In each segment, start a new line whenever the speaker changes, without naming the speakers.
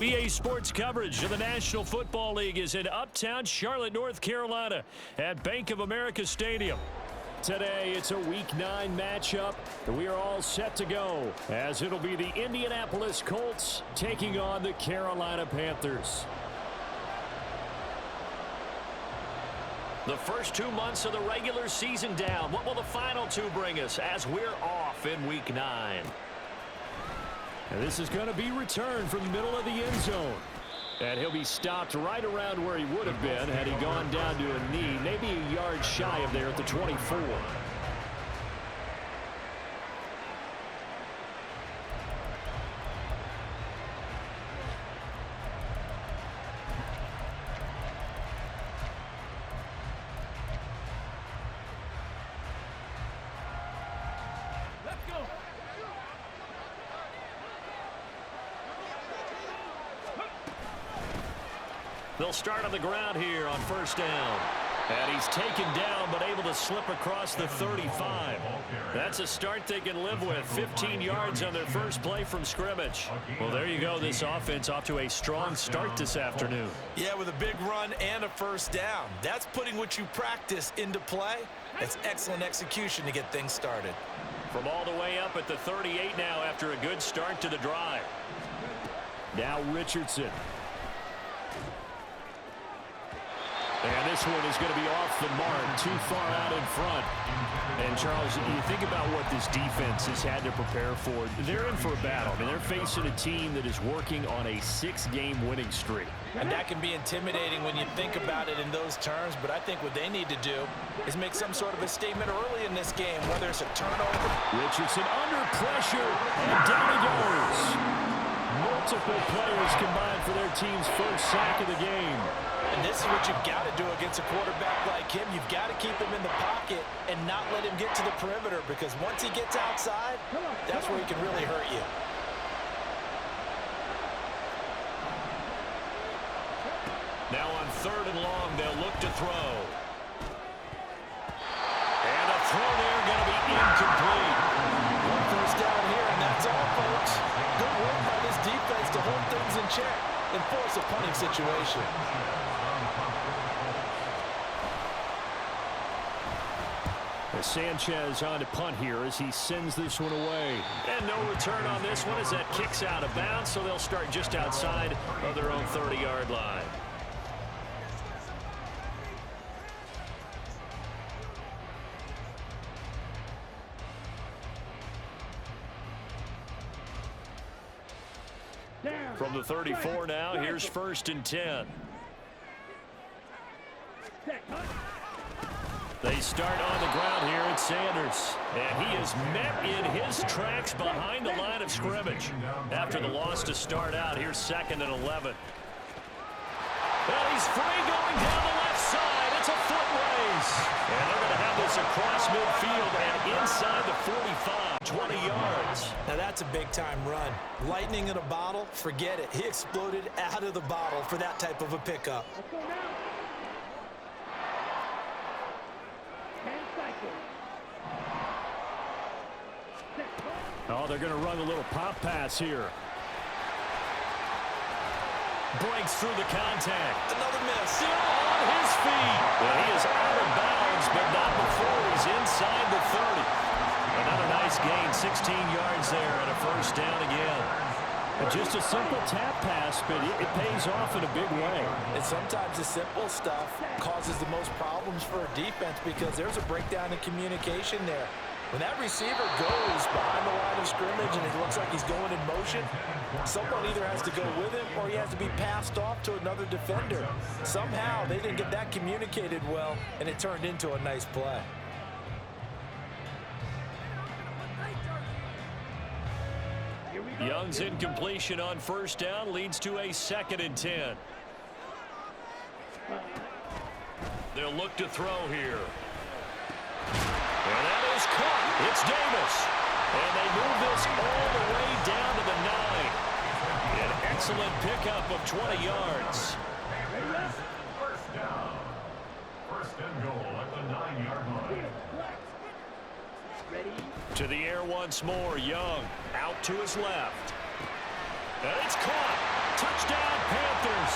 EA Sports coverage of the National Football League is in uptown Charlotte, North Carolina at Bank of America Stadium. Today, it's a Week 9 matchup, and we are all set to go, as it'll be the Indianapolis Colts taking on the Carolina Panthers. The first 2 months of the regular season down. What will the final two bring us as we're off in Week 9? And this is going to be returned from the middle of the end zone. And he'll be stopped right around where he would have been had he gone down to a knee, maybe a yard shy of there at the 24. They'll start on the ground here on first down. And he's taken down but able to slip across the 35. That's a start they can live with. 15 yards on their first play from scrimmage. Well, there you go. This offense off to a strong start this afternoon.
Yeah, with a big run and a first down. That's putting what you practice into play. That's excellent execution to get things started.
From all the way up at the 38 now after a good start to the drive. Now Richardson. And this one is going to be off the mark, too far out in front. And, Charles, you think about what this defense has had to prepare for. They're in for a battle. I mean, they're facing a team that is working on a 6-game winning streak.
And that can be intimidating when you think about it in those terms, but I think what they need to do is make some sort of a statement early in this game, whether it's a turnover.
Richardson under pressure, and down he goes. Multiple players combined for their team's first sack of the game.
And this is what you've got to do against a quarterback like him. You've got to keep him in the pocket and not let him get to the perimeter, because once he gets outside, that's where he can really hurt you.
Now on third and long, they'll look to throw. And a throw there going to be incomplete.
One first down here, and that's all, folks. Good work by this defense to hold things in check and force a punting situation.
Sanchez on to punt here as he sends this one away. And no return on this one as that kicks out of bounds, so they'll start just outside of their own 30-yard line. From the 34 now, here's first and 10. They start on the ground here at Sanders. And he is met in his tracks behind the line of scrimmage. After the loss to start out, here's second and 11. Well, he's free going down the left side. It's a foot race. And they're going to have this across midfield and inside the 45, 20 yards.
Now that's a big-time run. Lightning in a bottle, forget it. He exploded out of the bottle for that type of a pickup.
Oh, they're going to run a little pop pass here. Breaks through the contact.
Another miss.
Still on his feet. Well, he is out of bounds, but not before he's inside the 30. Another nice gain, 16 yards there, and a first down again. And just a simple tap pass, but it pays off in a big way.
And sometimes the simple stuff causes the most problems for a defense because there's a breakdown in communication there. When that receiver goes behind the line of scrimmage and it looks like he's going in motion, someone either has to go with him or he has to be passed off to another defender. Somehow they didn't get that communicated well, and it turned into a nice play.
Young's incompletion on first down leads to a second and 10. They'll look to throw here. And that is caught. It's Davis. And they move this all the way down to the 9. An excellent pickup of 20 yards.
First down. First and goal at the 9-yard line.
To the air once more. Young out to his left. And it's caught. Touchdown, Panthers.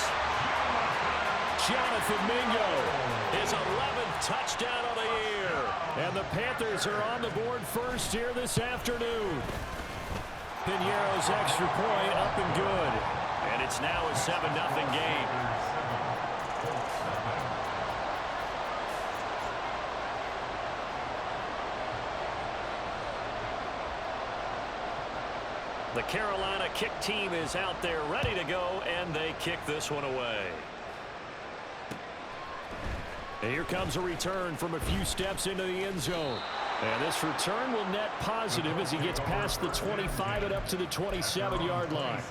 Jonathan Mingo, his 11th touchdown of the year. And the Panthers are on the board first here this afternoon. Piñeiro's extra point up and good. And it's now a 7-0 game. The Carolina kick team is out there ready to go, and they kick this one away. And here comes a return from a few steps into the end zone. And this return will net positive as he gets past the 25 and up to the 27-yard line.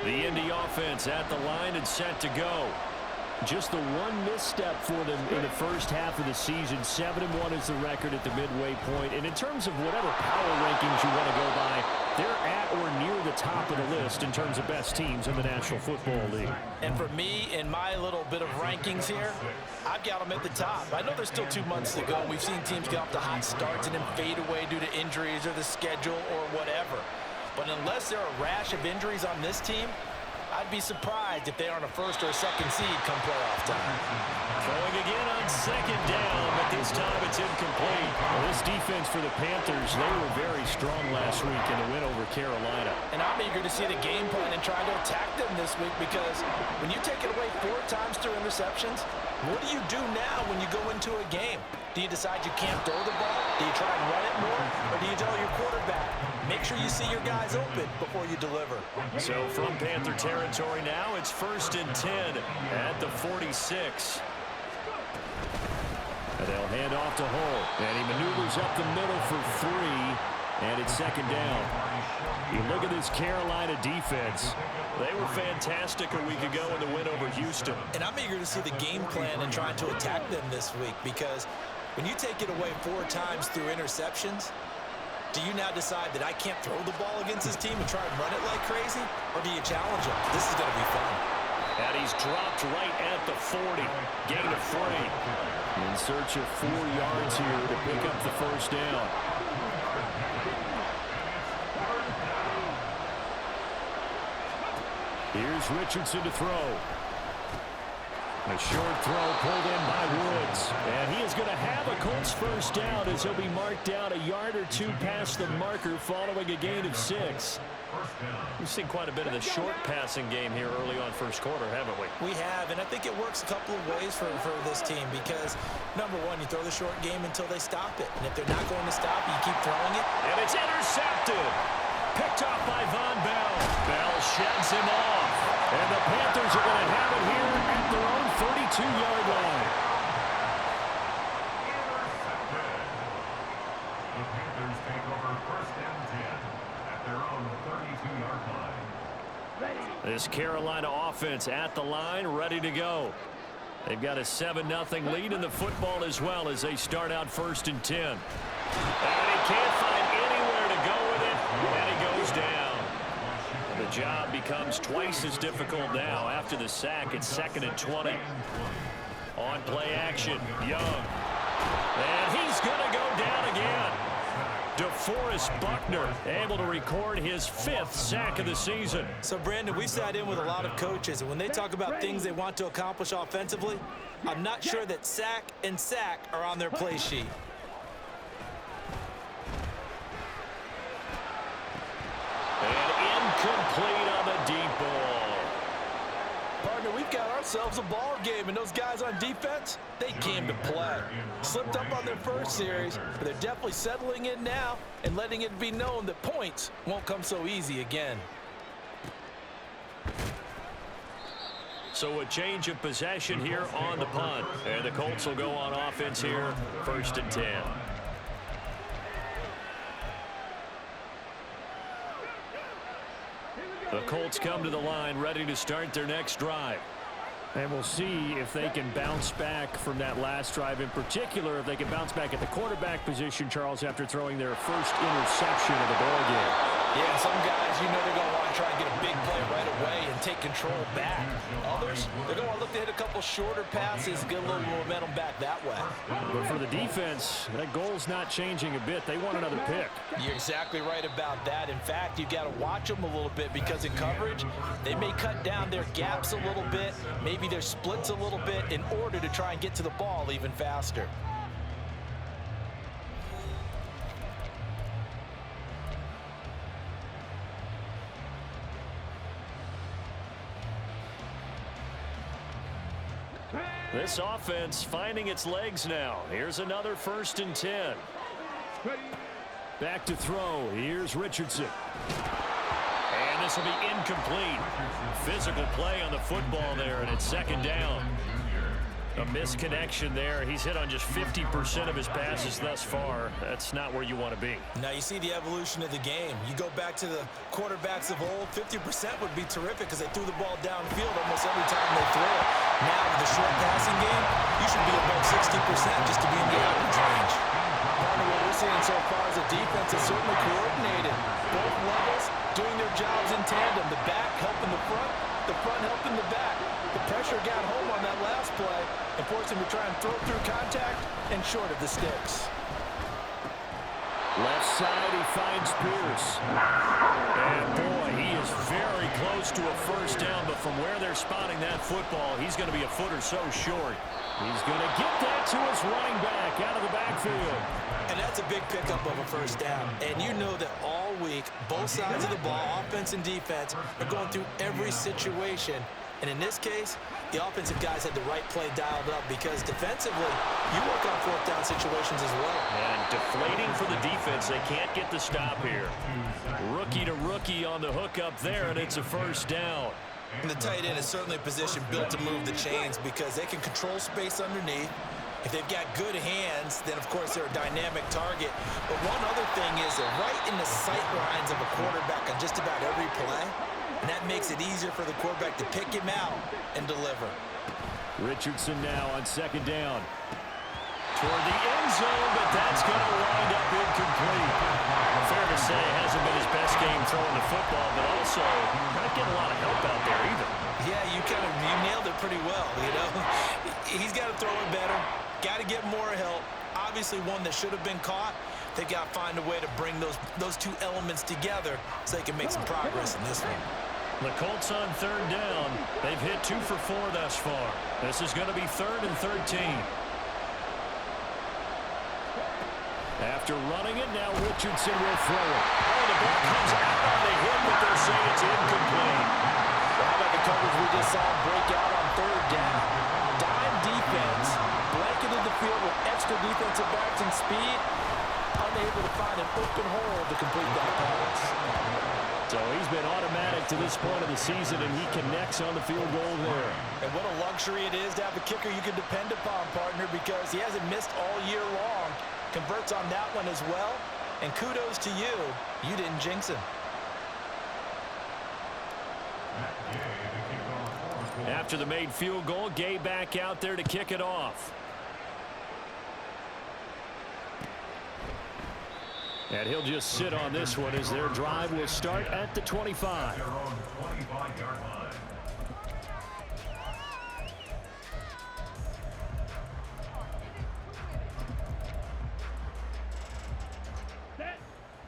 The Indy offense at the line and set to go. Just the one misstep for them in the first half of the season. 7-1 is the record at the midway point. And in terms of whatever power rankings you want to go by, they're at or near the top of the list in terms of best teams in the National Football League.
And for me, in my little bit of rankings here, I've got them at the top. I know there's still 2 months to go. We've seen teams get off to hot starts and then fade away due to injuries or the schedule or whatever. But unless there are a rash of injuries on this team, I'd be surprised if they aren't a first or a second seed come playoff time.
Throwing again on second down, but this time it's incomplete. Well, this defense for the Panthers, they were very strong last week in the win over Carolina.
And I'm eager to see the game plan and try to attack them this week, because when you take it away 4 times through interceptions, what do you do now when you go into a game? Do you decide you can't throw the ball? Do you try and run it more? Or do you tell your quarterback, make sure you see your guys open before you deliver?
So from Panther territory now, it's 1st and 10 at the 46. And they'll hand off to Hull. And he maneuvers up the middle for 3. And it's 2nd down. You look at this Carolina defense. They were fantastic a week ago in the win over Houston.
And I'm eager to see the game plan and trying to attack them this week, because when you take it away 4 times through interceptions, do you now decide that I can't throw the ball against this team and try and run it like crazy? Or do you challenge them? This is going to be fun.
And he's dropped right at the 40. Gain of 3. In search of 4 yards here to pick up the first down. Here's Richardson to throw. A short throw pulled in by Woods. And he is going to have a Colts first down as he'll be marked down a yard or 2 past the marker following a gain of 6. We've seen quite a bit of the short passing game here early on first quarter, haven't we?
We have, and I think it works a couple of ways for this team, because, number one, you throw the short game until they stop it. And if they're not going to stop it, you keep throwing it.
And it's intercepted. Picked off by Von Bell. Bell sheds him off. And the Panthers are going to have it here at their own 32-yard line.
The Panthers take over 1st and 10 at their own 32-yard line.
This Carolina offense at the line, ready to go. They've got a 7-0 lead in the football as well as they start out 1st and 10. And he can't find anywhere to go with it, and he goes down. The job becomes twice as difficult now after the sack. It's 2nd and 20. On play action, Young. And he's going to go down again. DeForest Buckner able to record his 5th sack of the season.
So, Brandon, we sat in with a lot of coaches, and when they talk about things they want to accomplish offensively, I'm not sure that sack and sack are on their play sheet.
And incomplete on the deep ball.
Partner, we've got ourselves a ball game, and those guys on defense, they came to play. Slipped up on their first series, but they're definitely settling in now and letting it be known that points won't come so easy again.
So a change of possession here on the punt. And the Colts will go on offense here, 1st and 10. The Colts come to the line, ready to start their next drive. And we'll see if they can bounce back from that last drive. In particular, if they can bounce back at the quarterback position, Charles, after throwing their first interception of the ball game.
Yeah, some guys, you know they're going to want to try and get a big play right away and take control back. Others, they're going to look to hit a couple shorter passes, get a little momentum back that way.
But for the defense, that goal's not changing a bit. They want another pick.
You're exactly right about that. In fact, you've got to watch them a little bit because in coverage, they may cut down their gaps a little bit, maybe their splits a little bit in order to try and get to the ball even faster.
This offense finding its legs now. Here's another 1st and 10. Back to throw. Here's Richardson. And this will be incomplete. Physical play on the football there, and it's 2nd down. A misconnection there. He's hit on just 50% of his passes thus far. That's not where you want to be.
Now you see the evolution of the game. You go back to the quarterbacks of old, 50% would be terrific because they threw the ball downfield almost every time they throw it. Now with the short passing game, you should be above 60% just to be in the average range. Partner, what we're seeing so far is a defense that's certainly coordinated. Both levels doing their jobs in tandem. The back helping the front helping the back. The pressure got home on that last play and forced him to try and throw through contact and short of the sticks.
Left side, he finds Pierce. And boy, he is very close to a 1st down, but from where they're spotting that football, he's going to be a foot or so short. He's going to get that to his running back out of the backfield.
And that's a big pickup of a 1st down. And you know that all week, both sides of the ball, offense and defense, are going through every situation. And in this case, the offensive guys had the right play dialed up because defensively, you work on 4th down situations as well.
And deflating for the defense. They can't get the stop here. Rookie to rookie on the hookup there, and it's a 1st down.
And the tight end is certainly a position built to move the chains because they can control space underneath. If they've got good hands, then of course they're a dynamic target. But one other thing is they're right in the sight lines of a quarterback on just about every play. And that makes it easier for the quarterback to pick him out and deliver.
Richardson now on 2nd down. Toward the end zone, but that's going to wind up incomplete. Fair to say, it hasn't been his best game throwing the football, but also not getting a lot of help out there either.
Yeah, you nailed it pretty well, you know. He's got to throw it better, got to get more help. Obviously one that should have been caught. They've got to find a way to bring those two elements together so they can make some progress in this one.
The Colts on 3rd down. They've hit 2 for 4 thus far. This is going to be 3rd and 13. After running it, now Richardson will throw it. Oh, the ball comes out on the hit, but they're saying it's incomplete.
Well, how about the coverage we just saw break out on 3rd down? Dime defense, blanketed the field with extra defensive backs and speed, unable to find an open hole to complete that pass.
So he's been automatic to this point of the season, and he connects on the field goal there.
And what a luxury it is to have a kicker you can depend upon, partner, because he hasn't missed all year long. Converts on that one as well. And kudos to you. You didn't jinx him.
After the made field goal, Gay back out there to kick it off. And he'll just sit on this one as their drive will start at the 25.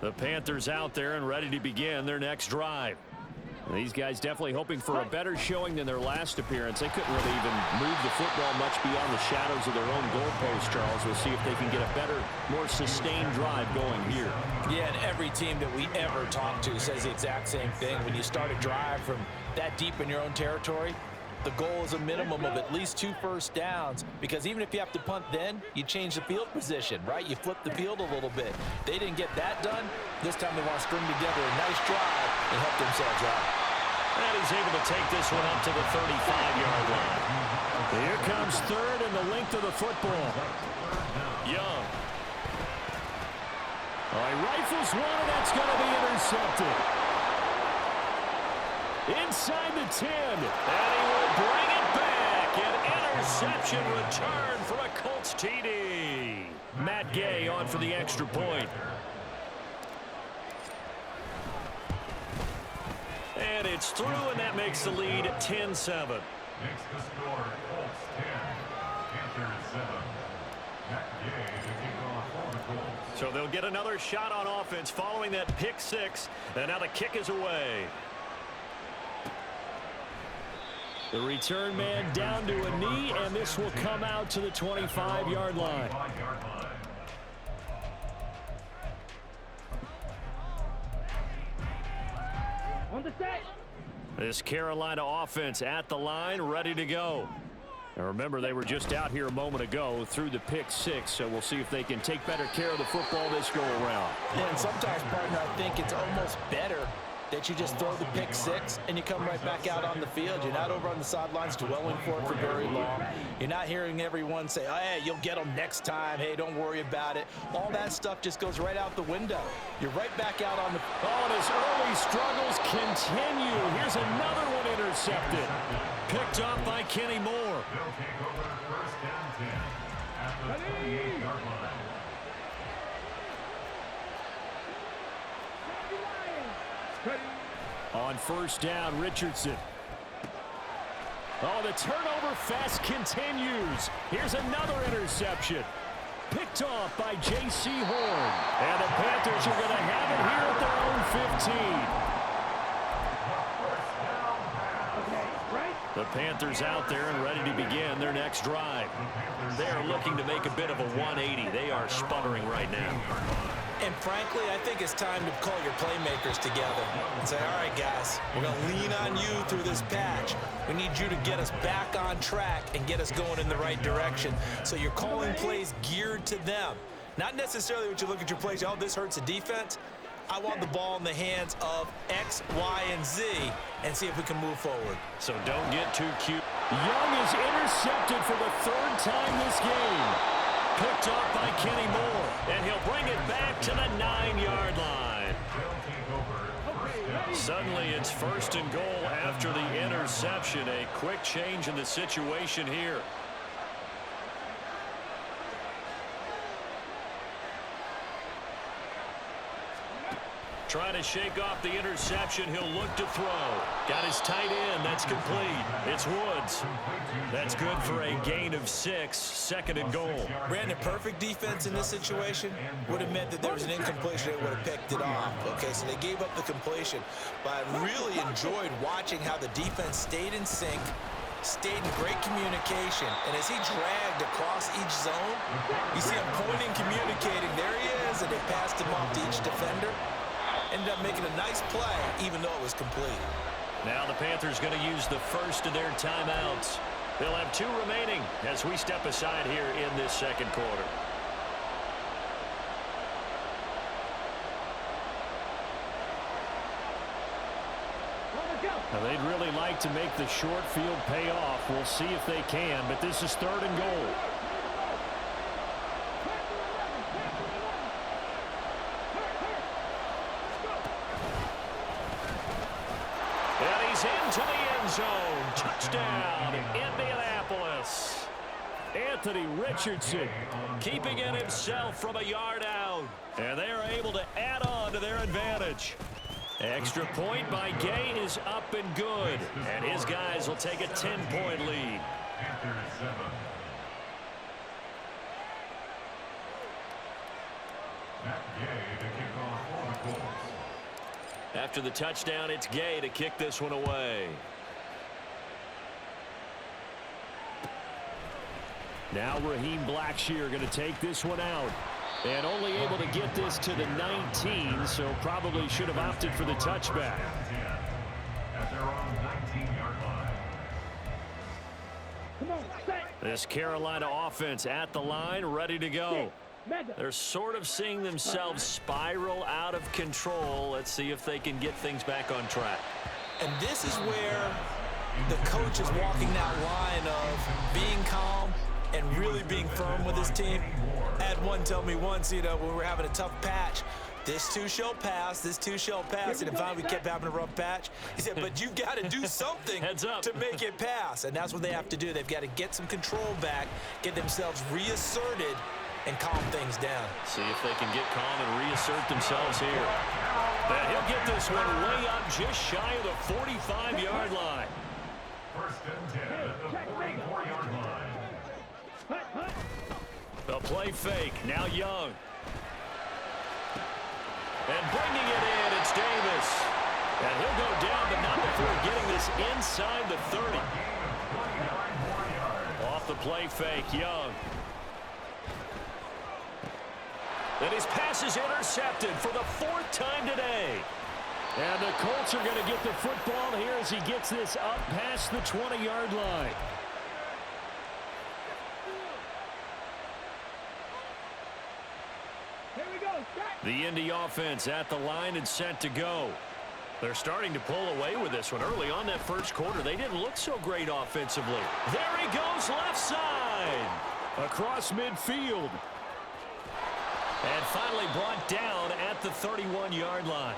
The Panthers out there and ready to begin their next drive. These guys definitely hoping for a better showing than their last appearance. They couldn't really even move the football much beyond the shadows of their own goalpost, Charles. We'll see if they can get a better, more sustained drive going here.
Yeah, and every team that we ever talk to says the exact same thing. When you start a drive from that deep in your own territory, the goal is a minimum of at least 2 first downs, because even if you have to punt then, you change the field position, right? You flip the field a little bit. They didn't get that done. This time they want to string together a nice drive and help themselves out.
And he's able to take this one up to the 35-yard line. Here comes 3rd and the length of the football. Young. He rifles one, and that's going to be intercepted. Inside the 10, and he will bring it back. An interception return for a Colts TD. Matt Gay on for the extra point. And It's through, and that makes the lead 10-7.
Makes the score Colts 10, Panthers 7. Matt Gay to kick off for the Colts.
So they'll get another shot on offense following that pick six, and now the kick is away. The return man down to a knee, and this will come out to the 25-yard line.
On the set.
This Carolina offense at the line, ready to go. And remember, they were just out here a moment ago through the pick six, so we'll see if they can take better care of the football this go around.
And sometimes, partner, I think it's almost better that you just throw the pick six and you come right back out on the field. You're not over on the sidelines dwelling for it for very long. You're not hearing everyone say, oh, hey, you'll get them next time. Hey, don't worry about it. All that stuff just goes right out the window. You're right back out on the...
Oh, and his early struggles continue. Here's another one intercepted. Picked up by Kenny Moore.
They'll take over first down 10 at the 28-yard line.
On first down, Richardson. Oh, the turnover fest continues. Here's another interception. Picked off by J.C. Horn. And the Panthers are going to have it here at their own 15. The Panthers out there and ready to begin their next drive. They are looking to make a bit of a 180. They are sputtering right now.
And frankly, I think it's time to call your playmakers together and say, all right, guys, we're going to lean on you through this patch. We need you to get us back on track and get us going in the right direction. So you're calling plays geared to them. Not necessarily what you look at your plays, oh, this hurts the defense. I want the ball in the hands of X, Y, and Z and see if we can move forward.
So don't get too cute. Young is intercepted for the third time this game. Picked off by Kenny Moore, and he'll bring it back to the 9-yard line. Suddenly, it's first and goal after the interception. A quick change in the situation here. Trying to shake off the interception. He'll look to throw. Got his tight end. That's complete. It's Woods. That's good for a gain of 6. Second and goal.
Brandon, perfect defense in this situation would have meant that there was an incompletion. They would have picked it off. Okay, so they gave up the completion. But I really enjoyed watching how the defense stayed in sync, stayed in great communication. And as he dragged across each zone, you see him pointing, communicating. There he is, and they passed him off to each defender. Ended up making a nice play, even though it was complete.
Now the Panthers going to use the first of their timeouts. They'll have 2 remaining as we step aside here in this second quarter. Now they'd really like to make the short field pay off. We'll see if they can, but this is third and goal. Into the end zone. Touchdown, Indianapolis. Anthony Richardson keeping it himself from a yard out. And they are able to add on to their advantage. Extra point by Gay is up and good. And his guys will take a 10-point lead.
Panthers 7. Matt Gay to kick off for the Colts.
After the touchdown, it's Gay to kick this one away. Now Raheem Blackshear going to take this one out. And only able to get this to the 19, so probably should have opted for the touchback.
At their own 19-yard line.
This Carolina offense at the line, ready to go. They're sort of seeing themselves spiral out of control. Let's see if they can get things back on track.
And this is where the coach is walking that line of being calm and really being firm with his team. I had one tell me once, when we were having a tough patch, this too shall pass, this too shall pass. And finally we kept having a rough patch. He said, but you've got to do something to make it pass. And that's what they have to do. They've got to get some control back, get themselves reasserted, and calm things down.
See if they can get calm and reassert themselves here. And he'll get this one way up just shy of the 45-yard line.
First and 10 at the 44-yard line.
The play fake. Now Young. And bringing it in, it's Davis. And he'll go down, but not before getting this inside the 30. Off the play fake, Young. And his pass is intercepted for the 4th time today. And the Colts are going to get the football here as he gets this up past the 20-yard line.
Here we go.
The Indy offense at the line and set to go. They're starting to pull away with this one. Early on that first quarter, they didn't look so great offensively. There he goes, left side. Across midfield. And finally brought down at the 31-yard line.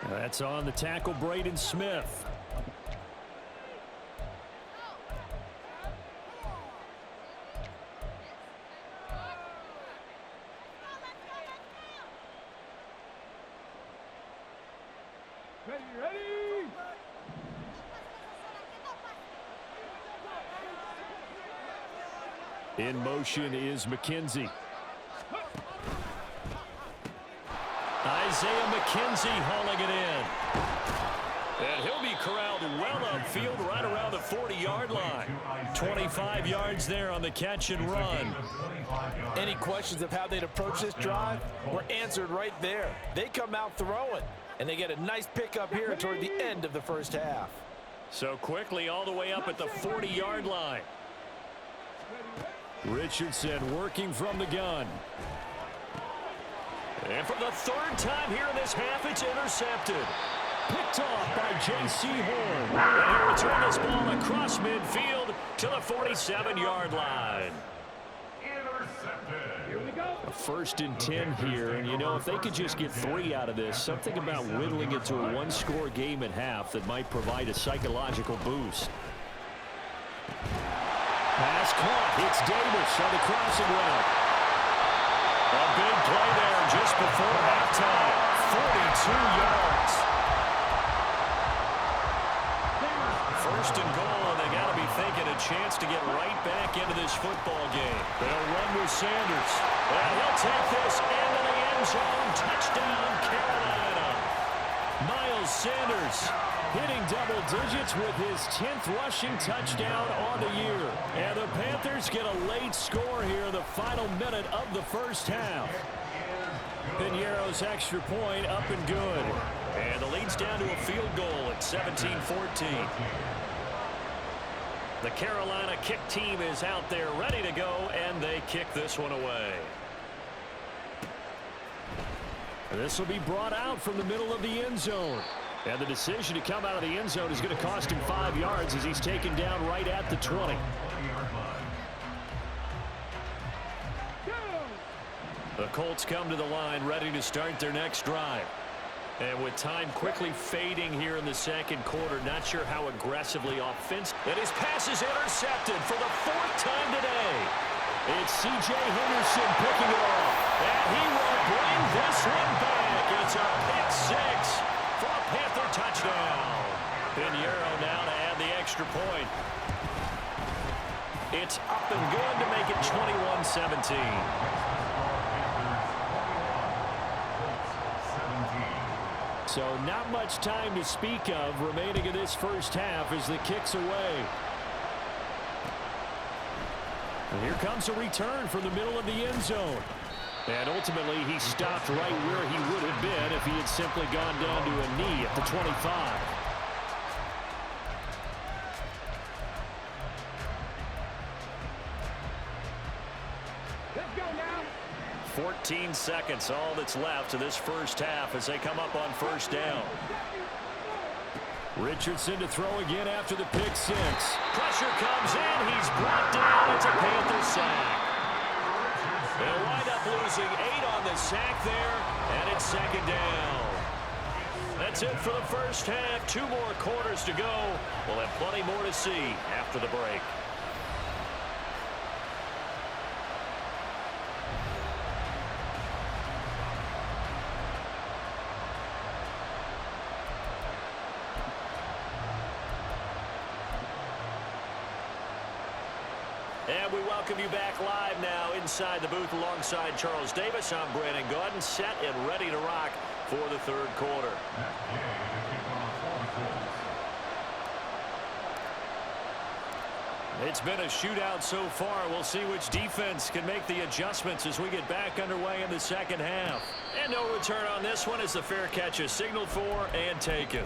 That's on the tackle, Braden Smith.
Ready.
In motion is McKenzie. Isaiah McKenzie hauling it in. And he'll be corralled well upfield right around the 40-yard line. 25 yards there on the catch and run.
Any questions of how they'd approach this drive were answered right there. They come out throwing, and they get a nice pickup here toward the end of the first half.
So quickly all the way up at the 40-yard line. Richardson working from the gun. And for the 3rd time here in this half, it's intercepted. Picked off by J.C. Horn. And he'll return this ball across midfield to the 47-yard line.
Here we go.
A 1st and 10 here, and you know, if they could just get 3 out of this, something about whittling it to a 1-score game at half that might provide a psychological boost. Pass caught. It's Davis on the crossing route. A big play there just before halftime. 42 yards. 1st and goal, and they got to be thinking a chance to get right back into this football game. They'll run with Sanders. And he'll take this into the end zone. Touchdown, Carolina. Miles Sanders hitting double digits with his 10th rushing touchdown on the year. And the Panthers get a late score here in the final minute of the first half. Piñeiro's extra point up and good. And the lead's down to a field goal at 17-14. The Carolina kick team is out there ready to go, and they kick this one away. This will be brought out from the middle of the end zone. And the decision to come out of the end zone is going to cost him 5 yards as he's taken down right at the 20. The Colts come to the line ready to start their next drive. And with time quickly fading here in the second quarter, not sure how aggressively offensive. And his pass is intercepted for the 4th time today. It's C.J. Henderson picking it off. And he will bring this one back. It's a pick 6 for a Panther touchdown. Piñeiro now to add the extra point. It's up and good to make it 21-17. So not much time to speak of remaining in this first half as the kick's away. And here comes a return from the middle of the end zone. And ultimately he stopped right where he would have been if he had simply gone down to a knee at the 25. 14 seconds, all that's left of this first half as they come up on first down. Richardson to throw again after the pick 6. Pressure comes in. He's brought down. It's a Panther sack. They'll wind up losing 8 on the sack there, and it's 2nd down. That's it for the first half. 2 more quarters to go. We'll have plenty more to see after the break. And we welcome you back live now inside the booth alongside Charles Davis. I'm Brandon Gaudin, set and ready to rock for the third quarter. It's been a shootout so far. We'll see which defense can make the adjustments as we get back underway in the second half. And no return on this one as the fair catch is signaled for and taken.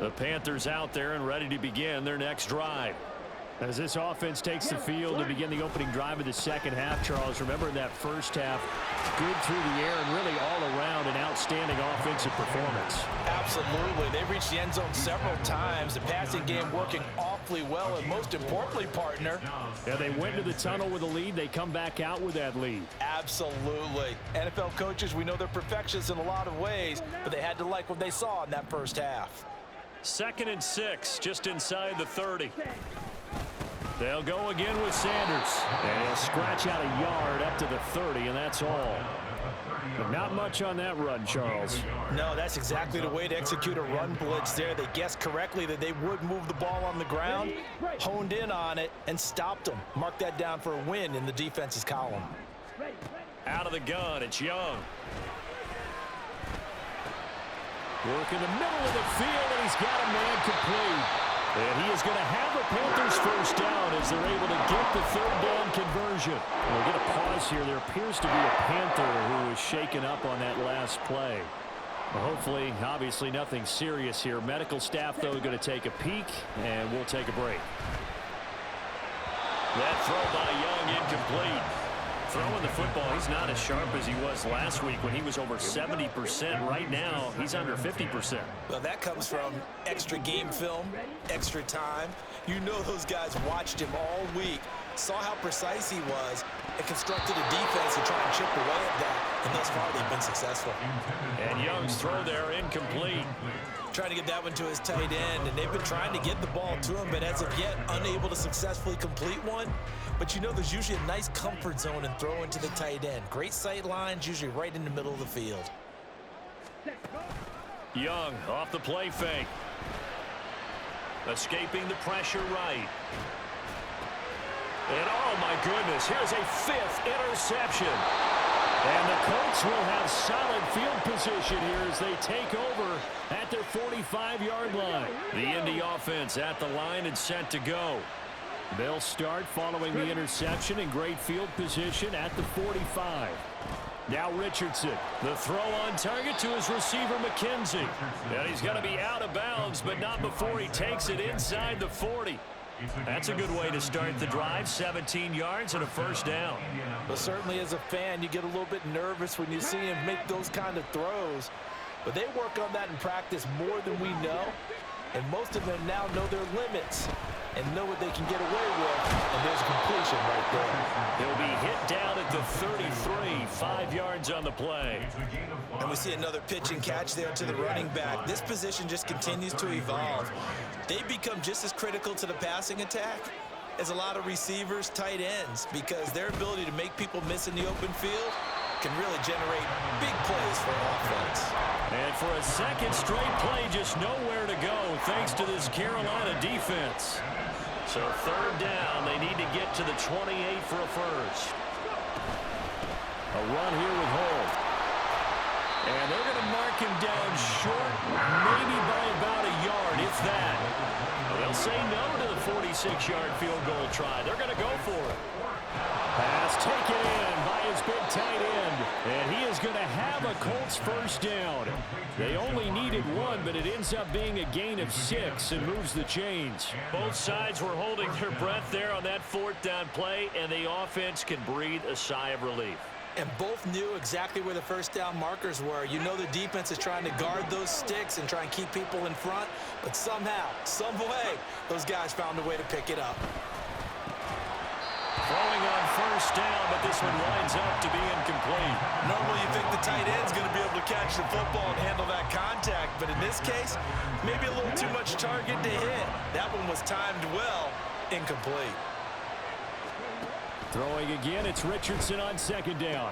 The Panthers out there and ready to begin their next drive. As this offense takes the field to begin the opening drive of the second half, Charles, remember in that first half, good through the air and really all around an outstanding offensive performance.
Absolutely. They reached the end zone several times. The passing game working awfully well, and most importantly, partner.
Yeah, they went to the tunnel with a lead. They come back out with that lead.
Absolutely. NFL coaches, we know they're perfectionists in a lot of ways, but they had to like what they saw in that first half.
2nd and 6, just inside the 30. They'll go again with Sanders. And he'll scratch out a yard up to the 30, and that's all. But not much on that run, Charles.
No, that's exactly the way to execute a run blitz there. They guessed correctly that they would move the ball on the ground, honed in on it, and stopped them. Mark that down for a win in the defense's column.
Out of the gun, it's Young. Work in the middle of the field, and he's got a man complete. And he is going to have a Panthers first down as they're able to get the third down conversion. We'll get a pause here. There appears to be a Panther who was shaken up on that last play. Well, hopefully, obviously, nothing serious here. Medical staff, though, going to take a peek, and we'll take a break. That throw by Young incomplete. Throwing the football, he's not as sharp as he was last week when he was over 70%. Right now, he's under 50%.
Well, that comes from extra game film, extra time. You know those guys watched him all week, saw how precise he was, and constructed a defense to try and chip away at that. And thus far, they've been successful.
And Young's throw there incomplete.
Trying to get that one to his tight end, and they've been trying to get the ball to him, but as of yet, unable to successfully complete one. But you know there's usually a nice comfort zone in throwing to the tight end. Great sight lines, usually right in the middle of the field.
Young off the play fake. Escaping the pressure right. And oh my goodness, here's a 5th interception. And the Colts will have solid field position here as they take over at their 45-yard line. The Indy offense at the line and set to go. They'll start following the interception in great field position at the 45. Now Richardson, the throw on target to his receiver McKenzie. And he's going to be out of bounds, but not before he takes it inside the 40. That's a good way to start the drive, 17 yards and a first down.
Well, certainly as a fan, you get a little bit nervous when you see him make those kind of throws. But they work on that in practice more than we know. And most of them now know their limits and know what they can get away with. And there's a completion right there.
He'll be hit down at the 33, 5 yards on the play.
And we see another pitch and catch there to the running back. This position just continues to evolve. They become just as critical to the passing attack as a lot of receivers, tight ends, because their ability to make people miss in the open field can really generate big plays for offense.
And for a second straight play, just nowhere to go thanks to this Carolina defense. So third down, they need to get to the 28 for a first. A run here with Holt. And they're going to mark him down short, maybe by about a yard, if that. They'll say no to the 46-yard field goal try. They're going to go for it. Pass taken in by his big tight end. And he is going to have a Colts first down. They only needed one, but it ends up being a gain of 6 and moves the chains. Both sides were holding their breath there on that 4th down play, and the offense can breathe a sigh of relief.
And both knew exactly where the first down markers were. You know the defense is trying to guard those sticks and try and keep people in front, but somehow, some way, those guys found a way to pick it up.
Throwing on first down, but this one winds up to be incomplete.
Normally you think the tight end's going to be able to catch the football and handle that contact, but in this case, maybe a little too much target to hit. That one was timed well, incomplete.
Throwing again, it's Richardson on second down.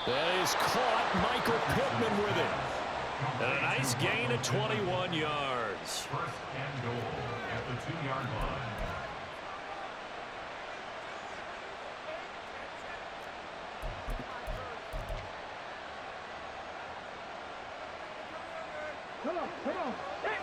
That is caught. Michael Pittman with it. And a nice gain of 21 yards.
First and goal at the 2-yard line.
Come on, come on. Hey.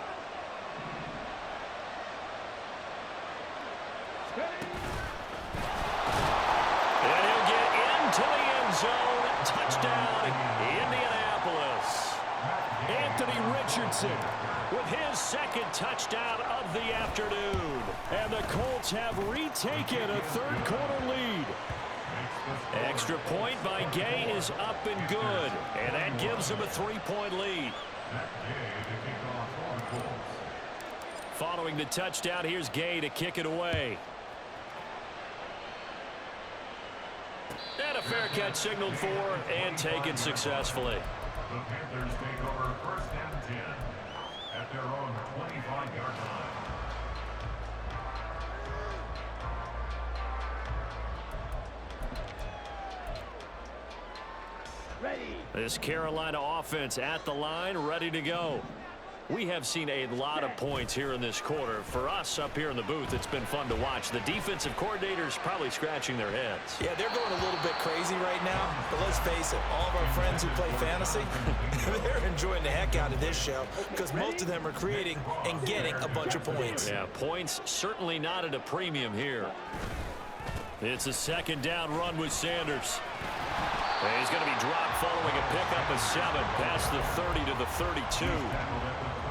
And he'll get into the end zone. Touchdown, Indianapolis. Anthony Richardson with his second touchdown of the afternoon. And the Colts have retaken a third-quarter lead. Extra point by Gay is up and good. And that gives them a 3-point lead. Following the touchdown, here's Gay to kick it away. And a fair catch signaled for and taken successfully.
The Panthers take over first and 10 at their own 25-yard line.
Ready.
This Carolina offense at the line, ready to go. We have seen a lot of points here in this quarter. For us up here in the booth, it's been fun to watch. The defensive coordinators probably scratching their heads.
Yeah, they're going a little bit crazy right now, but let's face it, all of our friends who play fantasy, they're enjoying the heck out of this show because most of them are creating and getting a bunch of points.
Yeah, points certainly not at a premium here. It's a second down run with Sanders. And he's going to be dropped following a pickup of 7 past the 30 to the 32.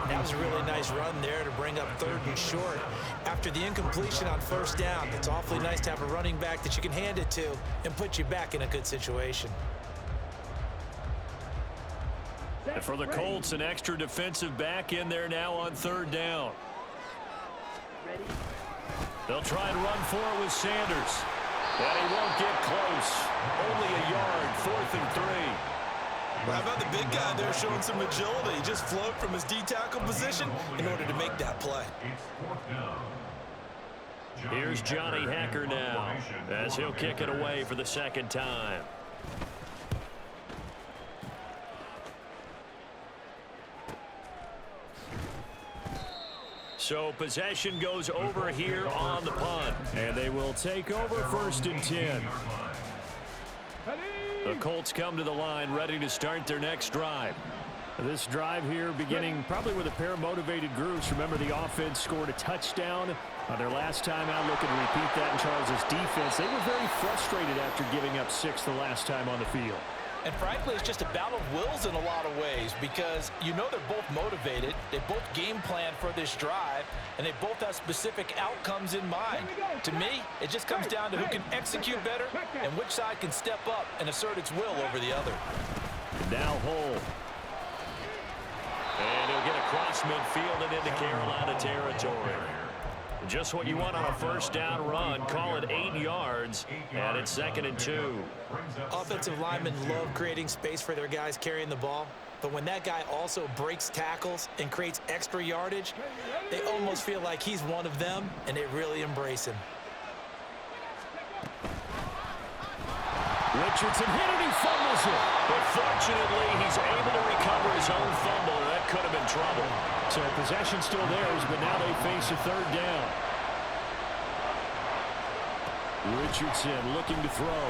That was a really nice run there to bring up third and short. After the incompletion on first down, it's awfully nice to have a running back that you can hand it to and put you back in a good situation.
And for the Colts, an extra defensive back in there now on third down.
Ready.
They'll try and run for it with Sanders. And he won't get close. Only a yard, 4th and 3.
Well, how about the big guy there showing some agility? He just float from his D-tackle position in order to make that play.
It's fourth down.
Here's Johnny Hacker now as he'll kick it away for the second time. So possession goes over here on the punt. And they will take over 1st and 10. The Colts come to the line ready to start their next drive. This drive here beginning probably with a pair of motivated groups. Remember, the offense scored a touchdown on their last time out, looking to repeat that in Charles's defense. They were very frustrated after giving up 6 the last time on the field.
And frankly, it's just a battle of wills in a lot of ways because you know they're both motivated, they both game plan for this drive, and they both have specific outcomes in mind. To me, it just comes down to who can execute better and which side can step up and assert its will over the other.
Now Hole. And he'll get across midfield and into Carolina territory. Just what you want on a first down run. Call it 8 yards, and it's 2nd and 2.
Offensive linemen love creating space for their guys carrying the ball, but when that guy also breaks tackles and creates extra yardage, they almost feel like he's one of them, and they really embrace him.
Richardson hit it, he fumbles it. But fortunately, he's able to recover his own fumble, or that could have been trouble. So possession still theirs, but now they face a third down. Richardson looking to throw.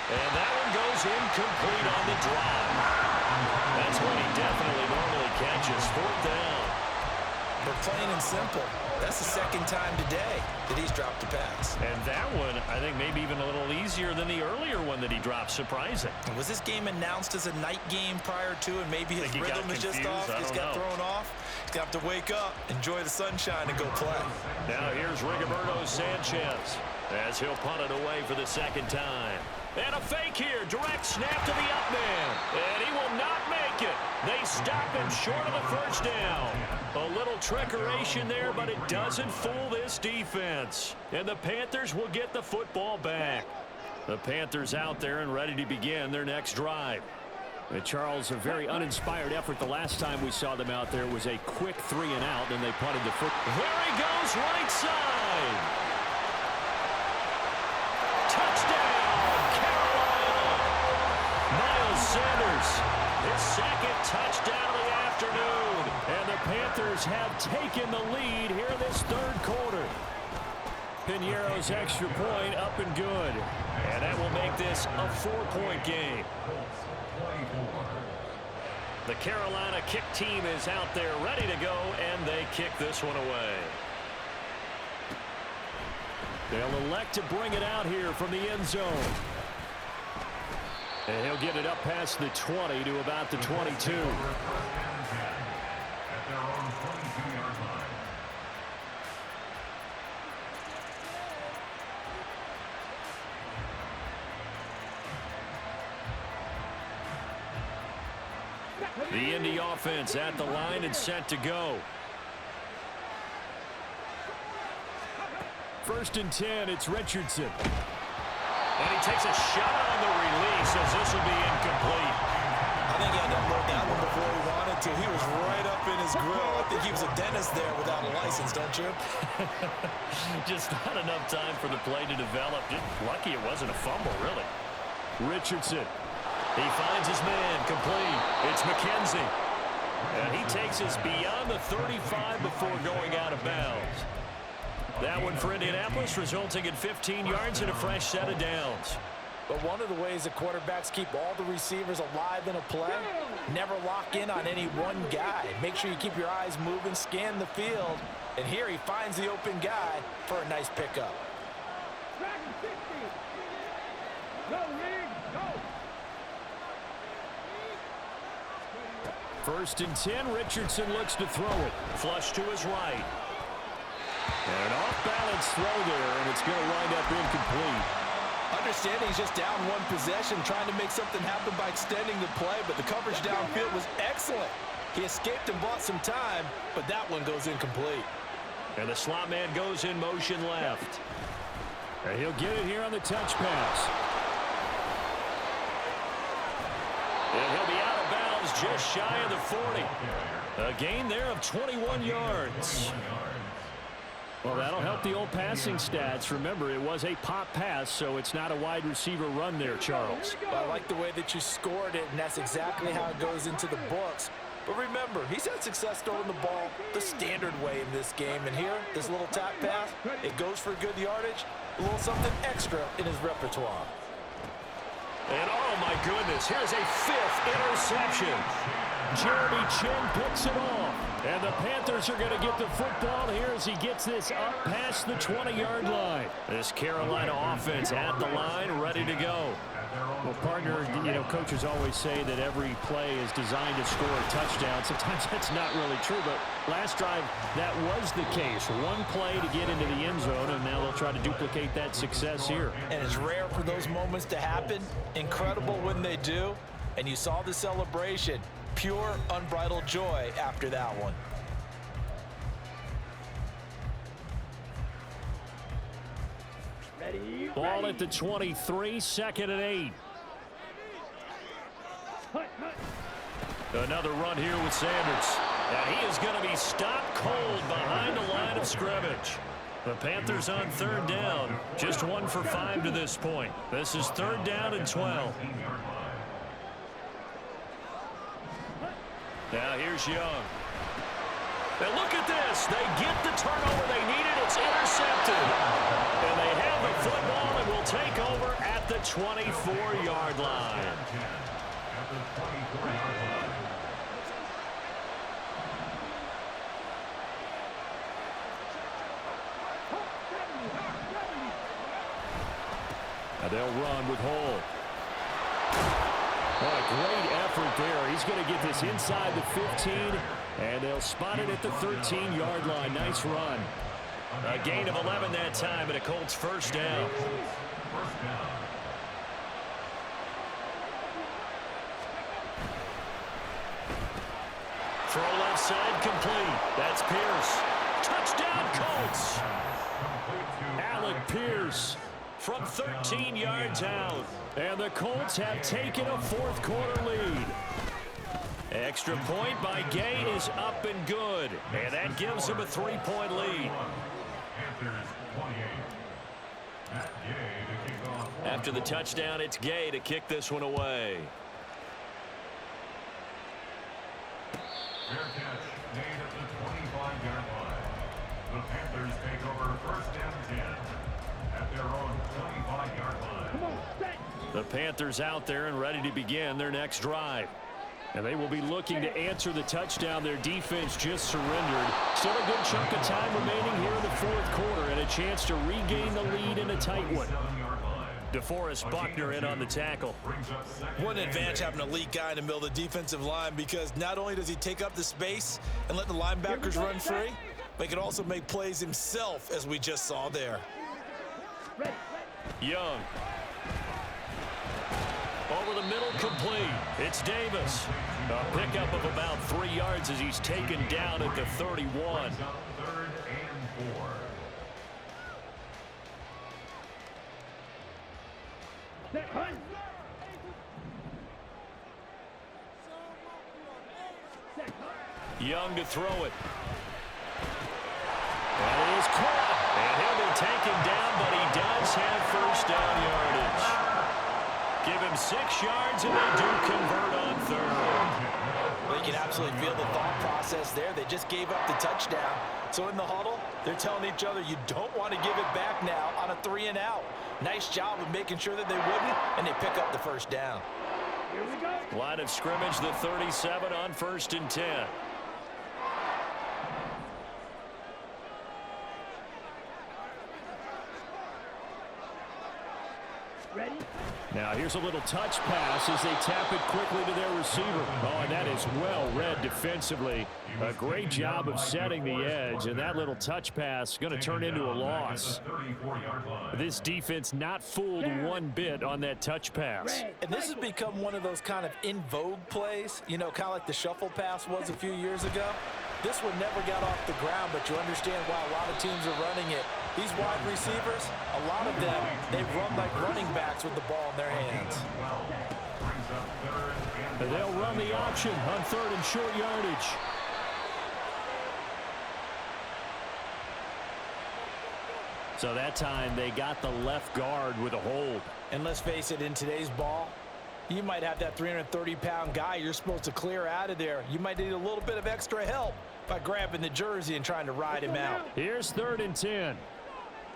And that one goes incomplete on the drop. That's what he definitely normally catches. 4th down.
But plain and simple, that's the second time today that he's dropped a pass.
And that one, I think, maybe even a little easier than the earlier one that he dropped. Surprising.
Was this game announced as a night game prior to, and maybe his rhythm is just off? He's got thrown off. He's got to wake up, enjoy the sunshine, and go play.
Now here's Rigoberto Sanchez as he'll punt it away for the second time. And a fake here. Direct snap to the up man. And he will not make it. They stop him short of the first down. A little trickeration there, but it doesn't fool this defense. And the Panthers will get the football back. The Panthers out there and ready to begin their next drive. And Charles, a very uninspired effort. The last time we saw them out there was a quick 3 and out, and they punted the foot. There he goes, right side. Sanders. His second touchdown of the afternoon. And the Panthers have taken the lead here this third quarter. Piñeiro's extra point up and good. And that will make this a 4-point game. The Carolina kick team is out there ready to go, and they kick this one away. They'll elect to bring it out here from the end zone. And he'll get it up past the 20 to about the 22. The Indy offense at the line and set to go. 1st and 10, it's Richardson. And he takes a shot on the release as this will be incomplete.
I think he had to unload that one before he wanted to. He was right up in his grill. I think he was a dentist there without a license, don't you?
Just not enough time for the play to develop. Just lucky it wasn't a fumble, really. Richardson. He finds his man complete. It's McKenzie. And he takes us beyond the 35 before going out of bounds. That one for Indianapolis, resulting in 15 yards and a fresh set of downs.
But one of the ways the quarterbacks keep all the receivers alive in a play, never lock in on any one guy. Make sure you keep your eyes moving, scan the field. And here he finds the open guy for a nice pickup.
First and 10, Richardson looks to throw it. Flush to his right. And an off-balance throw there, and it's going to wind up incomplete.
Understanding he's just down one possession, trying to make something happen by extending the play, but the coverage downfield was excellent. He escaped and bought some time, but that one goes incomplete.
And the slot man goes in motion left. And he'll get it here on the touch pass. And he'll be out of bounds just shy of the 40. A gain there of 21 yards. Well, that'll help the old passing stats. Remember, it was a pop pass, so it's not a wide receiver run there, Charles.
Well, I like the way that you scored it, and that's exactly how it goes into the books. But remember, he's had success throwing the ball the standard way in this game. And here, this little tap pass, it goes for good yardage, a little something extra in his repertoire.
And oh my goodness, here's a 5th interception. Jeremy Chin picks it off. And the Panthers are going to get the football here as he gets this up past the 20-yard line. This Carolina offense at the line, ready to go. Well, partner, you know, coaches always say that every play is designed to score a touchdown. Sometimes that's not really true, but last drive, that was the case. One play to get into the end zone, and now they'll try to duplicate that success here.
And it's rare for those moments to happen. Incredible when they do. And you saw the celebration. Pure, unbridled joy after that one.
Ready?
Ball at the 23, 2nd and 8. Another run here with Sanders. And he is going to be stopped cold behind the line of scrimmage. The Panthers on 3rd down. Just 1 for 5 to this point. This is 3rd down and 12. Now here's Young. And look at this. They get the turnover they needed. It's intercepted. And they have the football and will take over at the 24-yard line. Now they'll run with Hole. What a great effort there. He's going to get this inside the 15, and they'll spot it at the 13-yard line. Nice run. A gain of 11 that time, and a Colts first down. Throw left side complete. That's Pierce. Touchdown Colts. Alec Pierce from 13 yards out. And the Colts have taken a 4th quarter lead. Extra point by Gay is up and good. And that gives him a 3-point lead. After the touchdown, it's Gay to kick this one away.
Fair catch made at the 25-yard line. The Panthers take over first and 10 at their own 25-yard line.
Come on, set.
The Panthers out there and ready to begin their next drive. And they will be looking to answer the touchdown their defense just surrendered. Still a good chunk of time remaining here in the fourth quarter and a chance to regain the lead in a tight one. DeForest Buckner in on the tackle.
What an advantage having a elite guy in the middle of the defensive line, because not only does he take up the space and let the linebackers run free, but he can also make plays himself, as we just saw there.
Ready.
Young. Over the middle, complete. It's Davis. A pickup of about 3 yards as he's taken down at the 31.
Third and 4.
Set, hunt. Set, hunt.
Young to throw it. That is caught. And he'll be taken down, but he does have first down yardage. Give him 6 yards, and they do convert on third.
Well, you can absolutely feel the thought process there. They just gave up the touchdown. So in the huddle, they're telling each other, you don't want to give it back now on a 3-and-out. Nice job of making sure that they wouldn't, and they pick up the first down.
Here we go.
Line of scrimmage, the 37 on first and 10.
Ready.
Now here's a little touch pass as they tap it quickly to their receiver. Oh, and that is well read defensively. A great job of setting the edge, and that little touch pass going to turn into a loss. This defense not fooled one bit on that touch pass.
And this has become one of those kind of in vogue plays, you know, kind of like the shuffle pass was a few years ago. This one never got off the ground, but you understand why a lot of teams are running it. These wide receivers, a lot of them, they run like running backs with the ball in their hands.
They'll run the option on third and short yardage. So that time they got the left guard with a hold.
And let's face it, in today's ball, you might have that 330-pound guy you're supposed to clear out of there. You might need a little bit of extra help by grabbing the jersey and trying to ride him out.
Here's third and 10.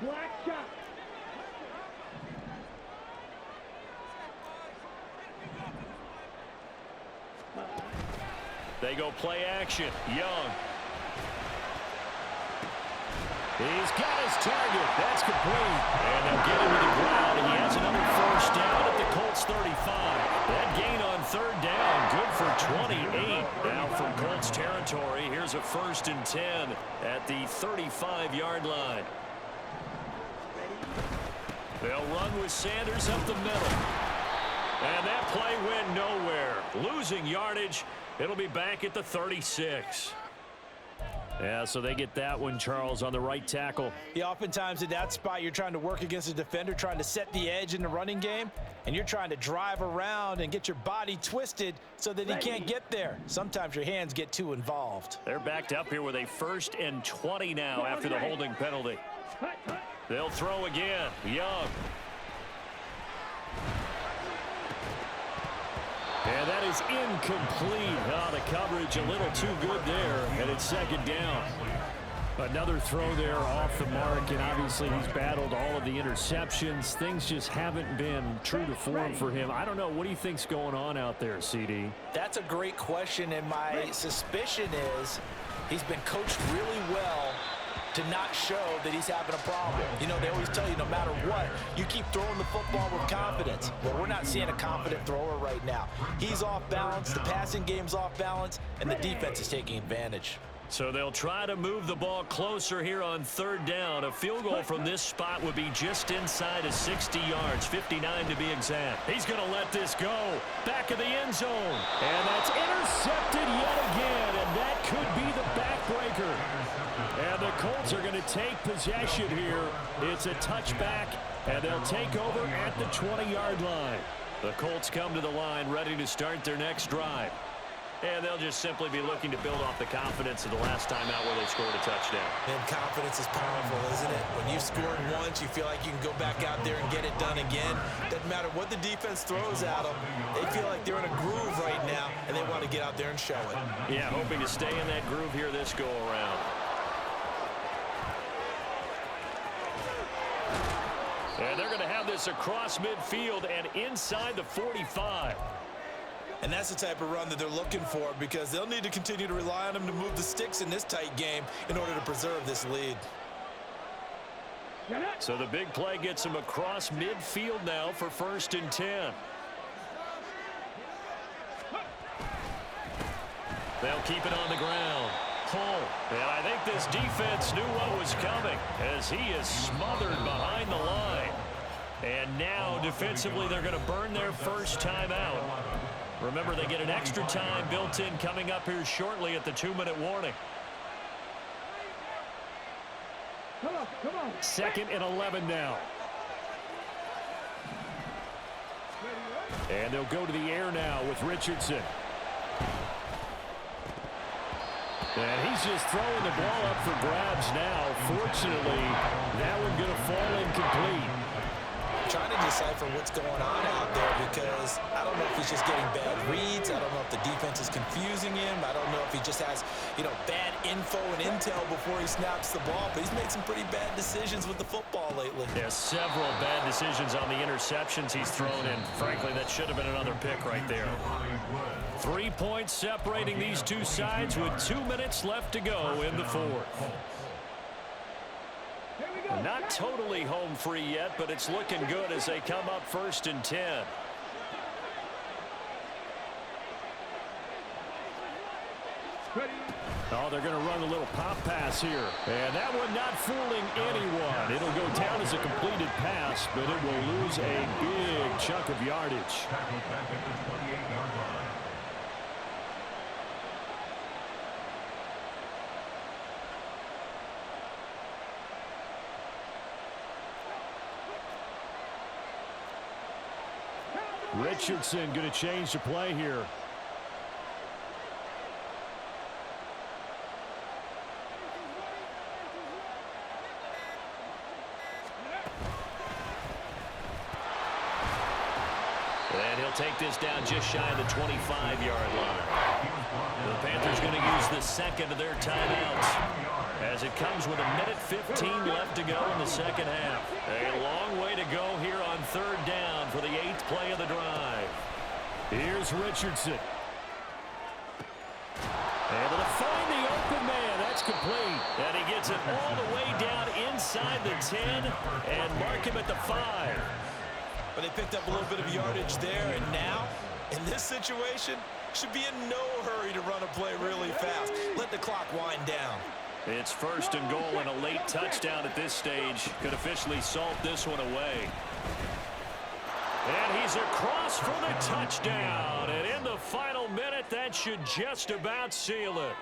Black shot.
They go play action. Young. He's got his target. That's complete. And they'll get him to the ground, and he has another first down at the Colts 35. That gain on third down, good for 28. Now from Colts territory, here's a first and 10 at the 35-yard line. They'll run with Sanders up the middle. And that play went nowhere. Losing yardage. It'll be back at the 36. Yeah, so they get that one, Charles, on the right tackle.
Yeah, oftentimes in that spot, you're trying to work against a defender, trying to set the edge in the running game, and you're trying to drive around and get your body twisted so that he can't get there. Sometimes your hands get too involved.
They're backed up here with a first and 20 now after the holding penalty. They'll throw again. Young. And that is incomplete. Oh, the coverage a little too good there, and it's second down. Another throw there off the mark, and obviously he's battled all of the interceptions. Things just haven't been true to form for him. I don't know. What do you think's going on out there, CD?
That's a great question, and my suspicion is he's been coached really well to not show that he's having a problem. You know, they always tell you no matter what, you keep throwing the football with confidence. Well, we're not seeing a confident thrower right now. He's off balance, the passing game's off balance, and the defense is taking advantage.
So they'll try to move the ball closer here on third down. A field goal from this spot would be just inside of 60 yards, 59 to be exact. He's going to let this go. Back of the end zone. And that's intercepted yet again, and that could be the backbreaker. And the Colts are going to take possession here. It's a touchback, and they'll take over at the 20-yard line. The Colts come to the line ready to start their next drive. And they'll just simply be looking to build off the confidence of the last time out where they scored a touchdown.
And confidence is powerful, isn't it? When you've scored once, you feel like you can go back out there and get it done again. Doesn't matter what the defense throws at them. They feel like they're in a groove right now, and they want to get out there and show it.
Yeah, hoping to stay in that groove here this go-around. And they're going to have this across midfield and inside the 45.
And that's the type of run that they're looking for, because they'll need to continue to rely on him to move the sticks in this tight game in order to preserve this lead.
So the big play gets him across midfield now for 1st and 10. They'll keep it on the ground. Hull. And I think this defense knew what was coming as he is smothered behind the line. And now defensively they're going to burn their first time out. Remember, they get an extra time built in coming up here shortly at the 2-minute warning.
Come on.
2nd and 11 now. And they'll go to the air now with Richardson. And he's just throwing the ball up for grabs now. Fortunately, that one going to fall incomplete.
Trying to decipher what's going on out there, because I don't know if he's just getting bad reads. I don't know if the defense is confusing him. I don't know if he just has, bad info and intel before he snaps the ball. But he's made some pretty bad decisions with the football lately.
Yeah, several bad decisions on the interceptions he's thrown in. Frankly, that should have been another pick right there. 3 points separating these two sides with 2 minutes left to go in the 4th. Not totally home free yet, but it's looking good as they come up 1st and 10. Oh, they're going to run a little pop pass here. And that one not fooling anyone. It'll go down as a completed pass, but it will lose a big chunk of yardage. Richardson going to change the play here. And he'll take this down just shy of the 25-yard line. The Panthers going to use the second of their timeouts as it comes with 1:15 left to go in the second half. A long way to go here on 3rd down for the 8th play of the drive. Here's Richardson. Able to find the open man. That's complete. And he gets it all the way down inside the 10 and mark him at the 5.
But they picked up a little bit of yardage there, and now, in this situation, should be in no hurry to run a play really fast. Let the clock wind down.
It's 1st and goal, and a late touchdown at this stage could officially salt this one away. And he's across for the touchdown. And in the final minute, that should just about seal it.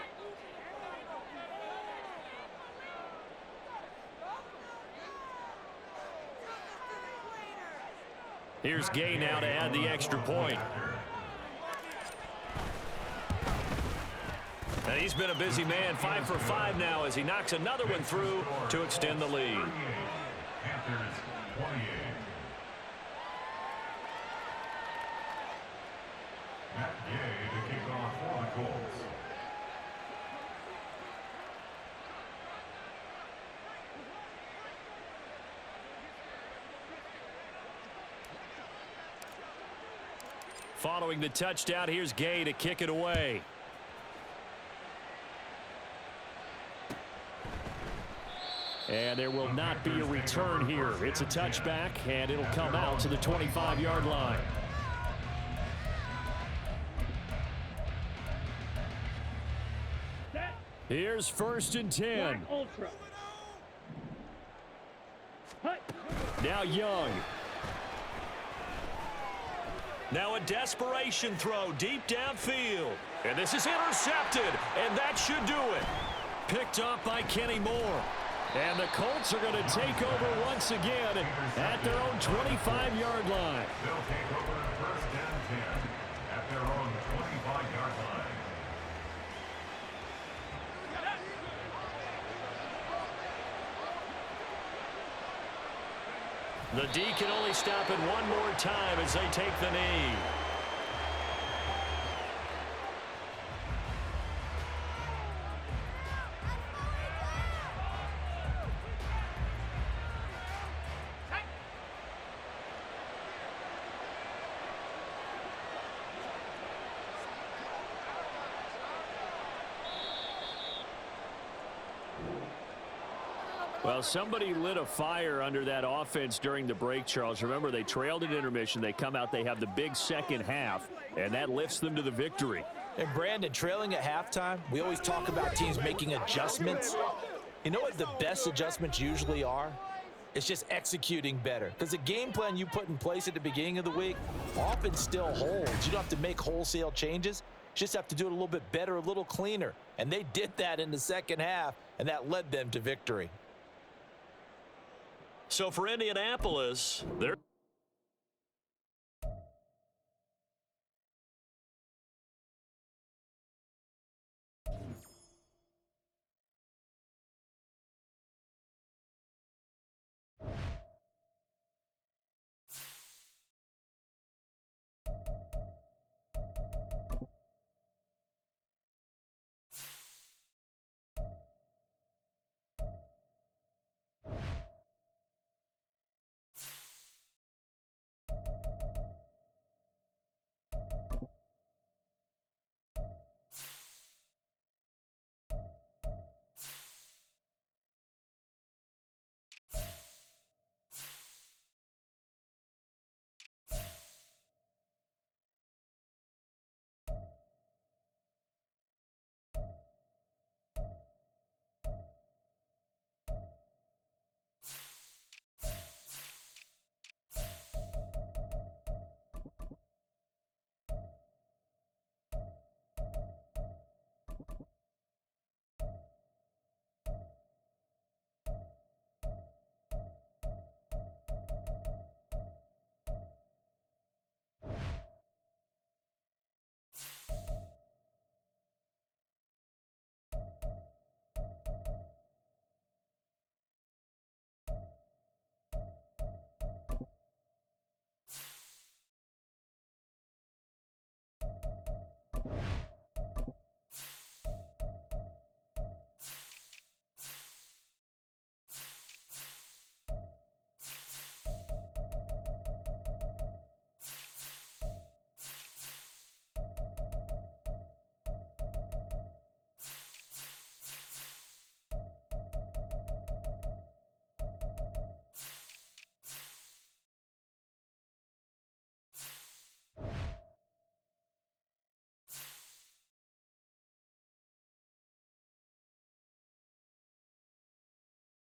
Here's Gay now to add the extra point. And he's been a busy man, 5 for 5 now as he knocks another one through to extend the lead.
Panthers 28. Matt Gay to kick off for the Colts.
Following the touchdown, here's Gay to kick it away. And there will not be a return here. It's a touchback, and it'll come out to the 25-yard line. Here's 1st and 10.
Ultra.
Now Young. Now a desperation throw deep downfield. And this is intercepted, and that should do it. Picked up by Kenny Moore. And the Colts are going to take over once again at their own 25-yard line.
They'll take over 1st and 10 at their own 25-yard line.
The D can only stop it one more time as they take the knee. Well, somebody lit a fire under that offense during the break, Charles. Remember, they trailed at intermission. They come out, they have the big second half, and that lifts them to the victory.
And Brandon, trailing at halftime, we always talk about teams making adjustments. You know what the best adjustments usually are? It's just executing better. Because the game plan you put in place at the beginning of the week often still holds. You don't have to make wholesale changes. You just have to do it a little bit better, a little cleaner. And they did that in the second half, and that led them to victory.
So for Indianapolis, they're